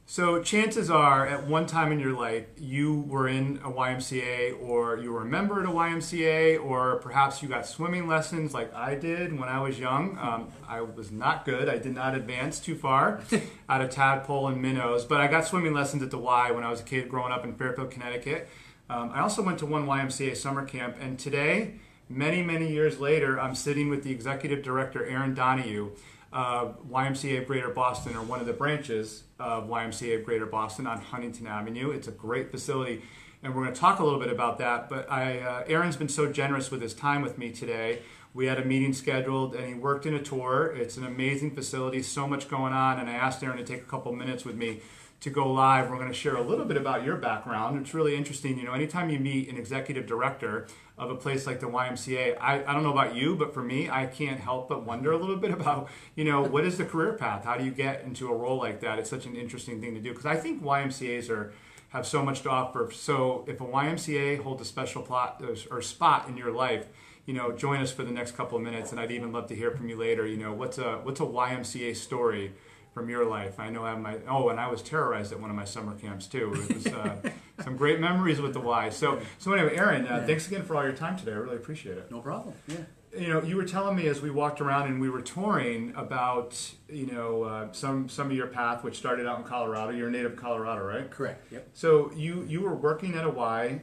So chances are, at one time in your life, you were in a YMCA, or you were a member at a YMCA, or perhaps you got swimming lessons like I did when I was young. I was not good. I did not advance too far out of tadpole and minnows, but I got swimming lessons at the Y when I was a kid growing up in Fairfield, Connecticut. I also went to one YMCA summer camp, and today, many, many years later, I'm sitting with the executive director, Donahue, YMCA of Greater Boston, or one of the branches of YMCA of Greater Boston on Huntington Avenue. It's a great facility, and we're going to talk a little bit about that. But Aaron's been so generous with his time with me today. We had a meeting scheduled, and he worked in a tour. It's an amazing facility, so much going on, and I asked Aaron to take a couple minutes with me to go live. We're going to share a little bit about your background. It's really interesting. You know, anytime you meet an executive director of a place like the YMCA, I don't know about you, but for me, I can't help but wonder a little bit about, you know, what is the career path? How do you get into a role like that? It's such an interesting thing to do, because I think YMCAs have so much to offer. So if a YMCA holds a special plot or spot in your life, you know, join us for the next couple of minutes, and I'd even love to hear from you later. You know, what's a YMCA story from your life? I know I have and I was terrorized at one of my summer camps too. It was some great memories with the Y. So anyway, Aaron, thanks again for all your time today. I really appreciate it. No problem. Yeah. You know, you were telling me as we walked around and we were touring about, you know, some of your path, which started out in Colorado. You're a native of Colorado, right? Correct. Yep. So you were working at a Y.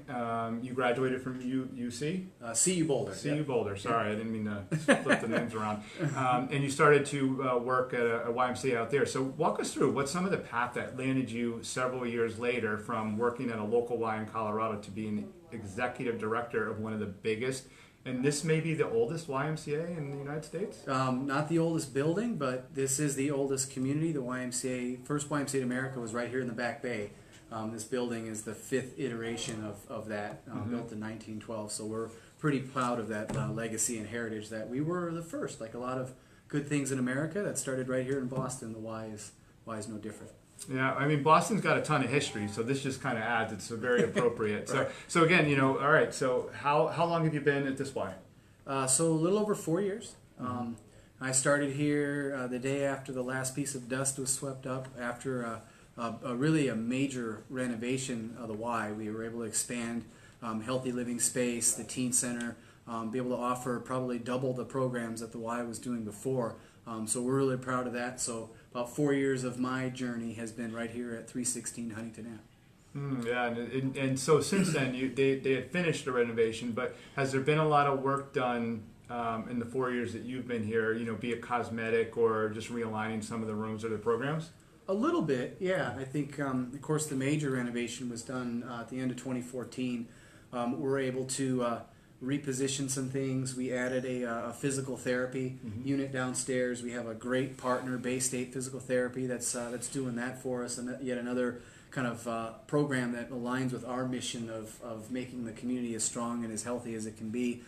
You graduated from UC? CU Boulder. CU Boulder. Sorry, I didn't mean to flip the names around. And you started to work at a YMCA out there. So walk us through what's some of the path that landed you several years later from working at a local Y in Colorado to being executive director of one of the biggest, and this may be the oldest YMCA in the United States? Not the oldest building, but this is the oldest community. The YMCA, first YMCA in America, was right here in the Back Bay. This building is the fifth iteration of that, built in 1912. So we're pretty proud of that legacy and heritage, that we were the first. Like a lot of good things in America that started right here in Boston, the Y is no different. Yeah, I mean, Boston's got a ton of history, so this just kind of adds. It's very appropriate. Right. So again, you know, all right. So how long have you been at this Y? So a little over 4 years. I started here the day after the last piece of dust was swept up. After really a major renovation of the Y, we were able to expand healthy living space, the teen center, be able to offer probably double the programs that the Y was doing before. So we're really proud of that. So about 4 years of my journey has been right here at 316 Huntington Ave. Yeah, and so since then, they had finished the renovation, but has there been a lot of work done in the 4 years that you've been here, you know, be it cosmetic or just realigning some of the rooms or the programs? A little bit, yeah. I think, of course, the major renovation was done at the end of 2014. We're able to reposition some things. We added a physical therapy unit downstairs. We have a great partner, Bay State Physical Therapy, that's doing that for us, and yet another kind of program that aligns with our mission of making the community as strong and as healthy as it can be.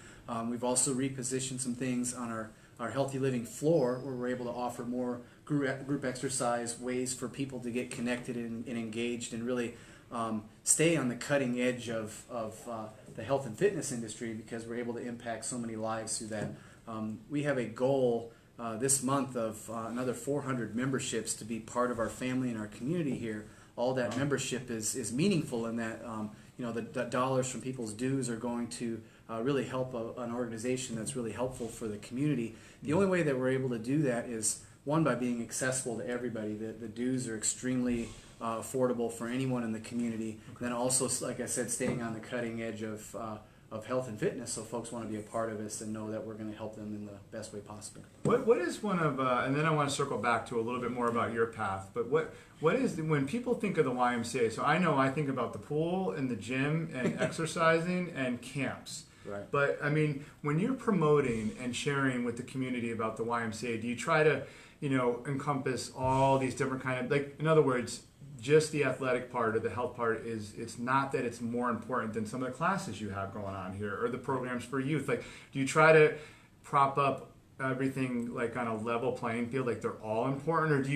We've also repositioned some things on our healthy living floor, where we're able to offer more group exercise, ways for people to get connected and engaged, and really stay on the cutting edge of the health and fitness industry, because we're able to impact so many lives through that. We have a goal this month of another 400 memberships to be part of our family and our community here. All that membership is meaningful in that you know, the dollars from people's dues are going to really help an organization that's really helpful for the community. The only way that we're able to do that is, one, by being accessible to everybody. The dues are extremely affordable for anyone in the community. Then also, like I said, staying on the cutting edge of health and fitness, so folks want to be a part of us and know that we're going to help them in the best way possible. What is one of, and then I want to circle back to a little bit more about your path, but what is, when people think of the YMCA, so I think about the pool and the gym and exercising and camps. Right. But I mean, when you're promoting and sharing with the community about the YMCA, do you try to, you know, encompass all these different kind of, like, in other words, just the athletic part or the health part it's not that it's more important than some of the classes you have going on here or the programs for youth? Like, do you try to prop up everything like on a level playing field, like they're all important, or do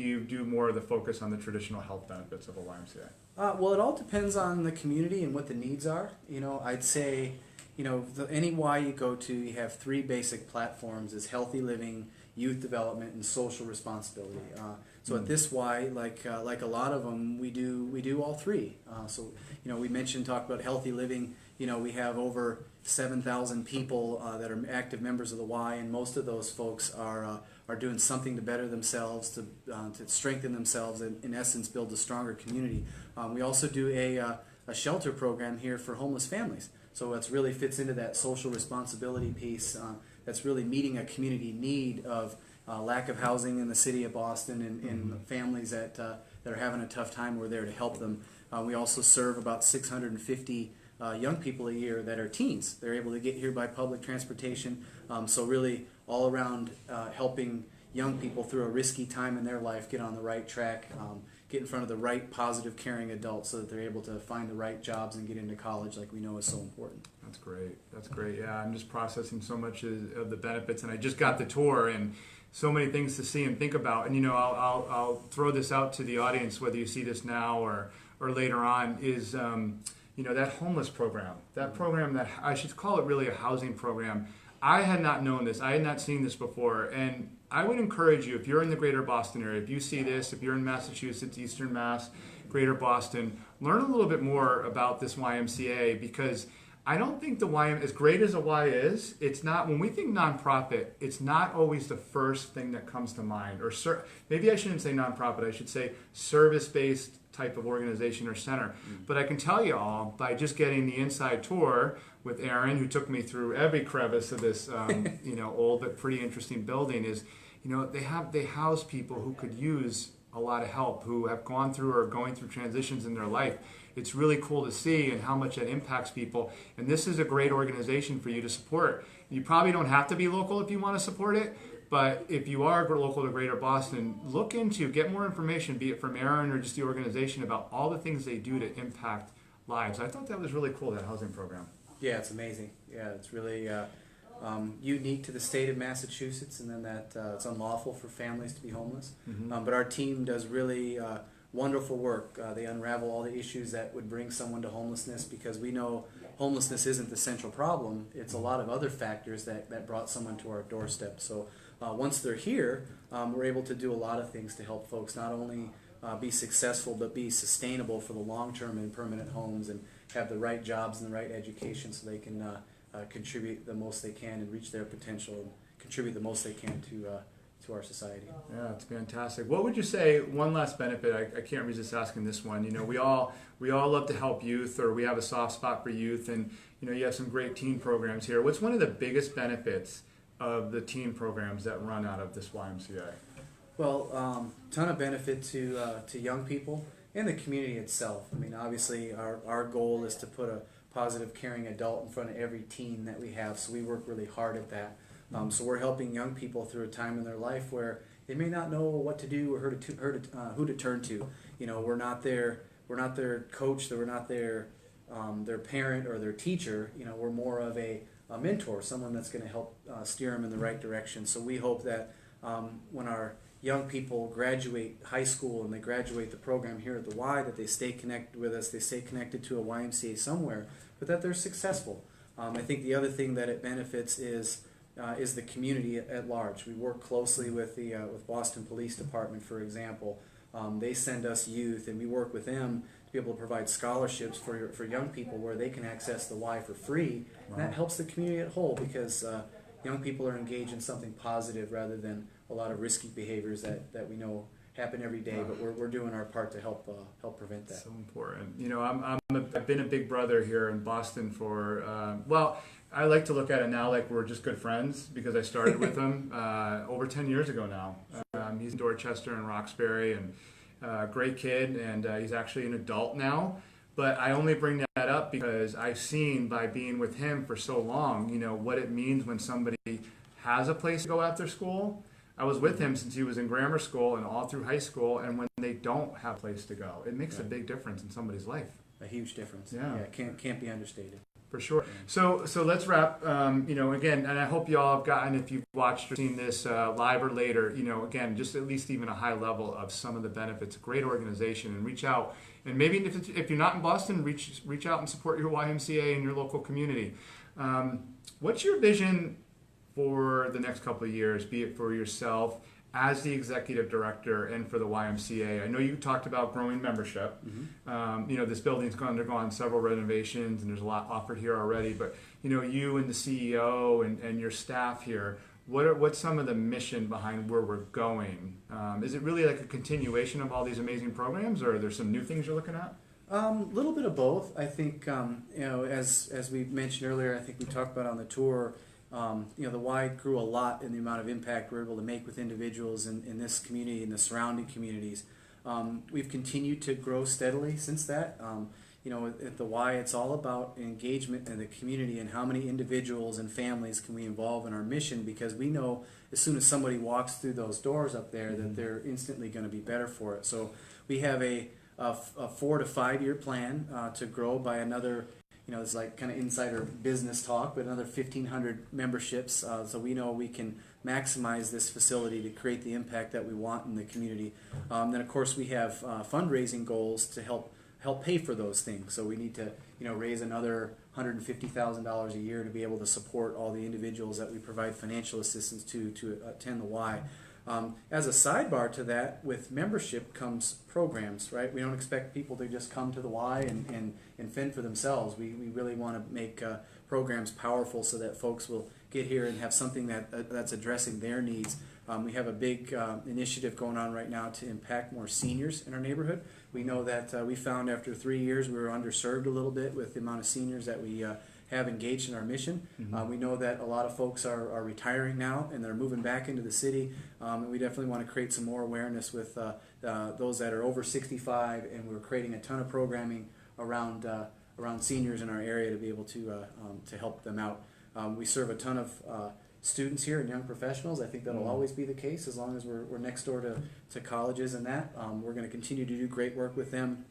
you do more of the focus on the traditional health benefits of a YMCA? Well, it all depends on the community and what the needs are. You know, I'd say, you know, any Y you go to, you have three basic platforms: is healthy living, youth development, and social responsibility. So at this Y, like a lot of them, we do all three. So we talked about healthy living. We have over 7,000 people that are active members of the Y, and most of those folks are doing something to better themselves, to strengthen themselves, and in essence build a stronger community. We also do a shelter program here for homeless families. So it really fits into that social responsibility piece. That's really meeting a community need of lack of housing in the city of Boston, and families that are having a tough time. We're there to help them. We also serve about 650 young people a year that are teens. They're able to get here by public transportation. So really all around helping young people through a risky time in their life get on the right track, get in front of the right positive, caring adults so that they're able to find the right jobs and get into college like we know is so important. That's great. That's great. Yeah, I'm just processing so much of the benefits, and I just got the tour, and so many things to see and think about. And I'll throw this out to the audience, whether you see this now or later on, is that homeless program. That program, that I should call it really a housing program. I had not known this. I had not seen this before, and I would encourage you, if you're in the greater Boston area, if you see this, if you're in Massachusetts, Eastern Mass, greater Boston, learn a little bit more about this YMCA, because I don't think the YM, as great as a Y is, it's not, when we think nonprofit, it's not always the first thing that comes to mind. Or maybe I shouldn't say nonprofit, I should say service-based type of organization or center. But I can tell you all, by just getting the inside tour with Aaron, who took me through every crevice of this old but pretty interesting building, is they house people who could use a lot of help, who have gone through or are going through transitions in their life. It's really cool to see and how much that impacts people. And this is a great organization for you to support. You probably don't have to be local if you want to support it, but if you are local to Greater Boston, get more information, be it from Aaron or just the organization, about all the things they do to impact lives. I thought that was really cool, that housing program. Yeah, it's amazing. Yeah, it's really unique to the state of Massachusetts, and then that it's unlawful for families to be homeless. But our team does really wonderful work. They unravel all the issues that would bring someone to homelessness, because we know homelessness isn't the central problem. It's a lot of other factors that brought someone to our doorstep. So once they're here, we're able to do a lot of things to help folks not only be successful, but be sustainable for the long term in permanent homes, and have the right jobs and the right education, so they can contribute the most they can and reach their potential and contribute the most they can to our society. Yeah, it's fantastic. What would you say, one last benefit, I can't resist asking this one, we all love to help youth, or we have a soft spot for youth, and you have some great teen programs here. What's one of the biggest benefits of the teen programs that run out of this YMCA? Well, ton of benefit to young people and the community itself. I mean, obviously our goal is to put a positive, caring adult in front of every teen that we have, so we work really hard at that. So we're helping young people through a time in their life where they may not know what to do or who to turn to. We're not their coach, we're not their parent or their teacher. We're more of a mentor, someone that's going to help steer them in the right direction. So we hope that when our young people graduate high school and they graduate the program here at the Y, that they stay connected with us, they stay connected to a YMCA somewhere, but that they're successful. I think the other thing that it benefits is the community at large. We work closely with with Boston Police Department, for example. They send us youth, and we work with them to be able to provide scholarships for young people where they can access the Y for free. And that helps the community at whole, because young people are engaged in something positive rather than a lot of risky behaviors that we know happen every day. But we're doing our part to help prevent that. So important. I've been a big brother here in Boston for I like to look at it now like we're just good friends, because I started with him over 10 years ago now. He's in Dorchester and Roxbury, and great kid, and he's actually an adult now. But I only bring that up because I've seen, by being with him for so long, what it means when somebody has a place to go after school. I was with him since he was in grammar school and all through high school, and when they don't have a place to go, it makes a big difference in somebody's life. A huge difference. Yeah, can't be understated. For sure. So let's wrap. Again, and I hope you all have gotten, if you've watched or seen this live or later, again, just at least even a high level of some of the benefits. A great organization, and reach out. And maybe if you're not in Boston, reach out and support your YMCA in your local community. What's your vision for the next couple of years, be it for yourself as the executive director and for the YMCA, I know you talked about growing membership. This building's undergone several renovations and there's a lot offered here already, but you and the CEO and your staff here, what's some of the mission behind where we're going? Is it really like a continuation of all these amazing programs, or are there some new things you're looking at? A little bit of both. I think, as we mentioned earlier, I think we talked about on the tour, the Y grew a lot in the amount of impact we're able to make with individuals in this community and the surrounding communities. We've continued to grow steadily since that. At the Y, it's all about engagement in the community and how many individuals and families can we involve in our mission, because we know as soon as somebody walks through those doors up there that they're instantly going to be better for it. So we have a 4 to 5 year plan to grow by another, it's like kind of insider business talk, but another 1,500 memberships. So we know we can maximize this facility to create the impact that we want in the community. Then of course we have fundraising goals to help pay for those things. So we need to raise another $150,000 a year to be able to support all the individuals that we provide financial assistance to attend the Y. As a sidebar to that, with membership comes programs, right? We don't expect people to just come to the Y and fend for themselves. We really want to make programs powerful so that folks will get here and have something that's addressing their needs. We have a big initiative going on right now to impact more seniors in our neighborhood. We know that we found after 3 years we were underserved a little bit with the amount of seniors that we have engaged in our mission. We know that a lot of folks are retiring now and they're moving back into the city, and we definitely want to create some more awareness with those that are over 65, and we're creating a ton of programming around seniors in our area to be able to help them out. We serve a ton of students here and young professionals. I think that'll always be the case as long as we're next door to colleges and that. We're going to continue to do great work with them.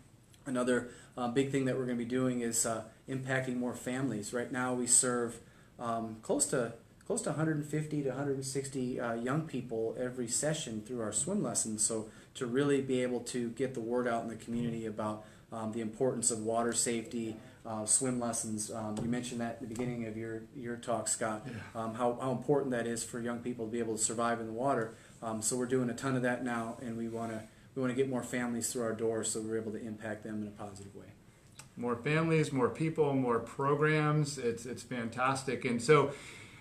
Another big thing that we're going to be doing is impacting more families. Right now we serve close to 150 to 160 young people every session through our swim lessons. So to really be able to get the word out in the community about the importance of water safety, swim lessons. You mentioned that at the beginning of your talk, Scott, how important that is for young people to be able to survive in the water. So we're doing a ton of that now, and we want to get more families through our doors so we're able to impact them in a positive way. More families, more people, more programs. It's fantastic. And so,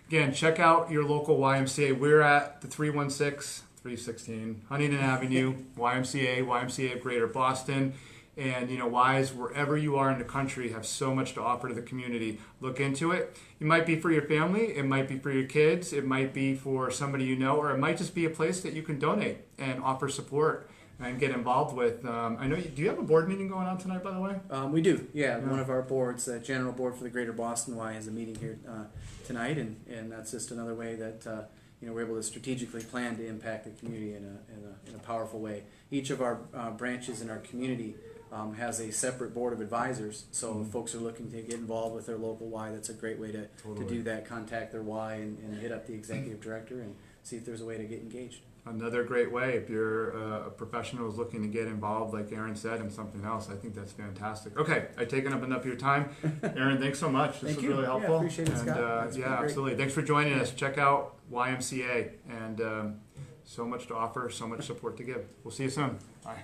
again, check out your local YMCA. We're at the 316 Huntington Avenue, YMCA of Greater Boston. And Ys, wherever you are in the country, have so much to offer to the community. Look into it. It might be for your family, it might be for your kids, it might be for somebody you know, or it might just be a place that you can donate and offer support and get involved with. I know. Do you have a board meeting going on tonight, by the way? We do. Yeah, one of our boards, the General Board for the Greater Boston Y, has a meeting here tonight, and that's just another way that we're able to strategically plan to impact the community in a powerful way. Each of our branches in our community has a separate board of advisors, so if folks are looking to get involved with their local Y, that's a great way to do that. Contact their Y and hit up the executive director and see if there's a way to get engaged. Another great way, if you're a professional who's looking to get involved, like Aaron said, in something else, I think that's fantastic. Okay, I've taken up enough of your time. Aaron, thanks so much. This was really helpful. Yeah, appreciate it, Scott. Yeah, absolutely. Thanks for joining us. Check out YMCA, and so much to offer, so much support to give. We'll see you soon. Bye.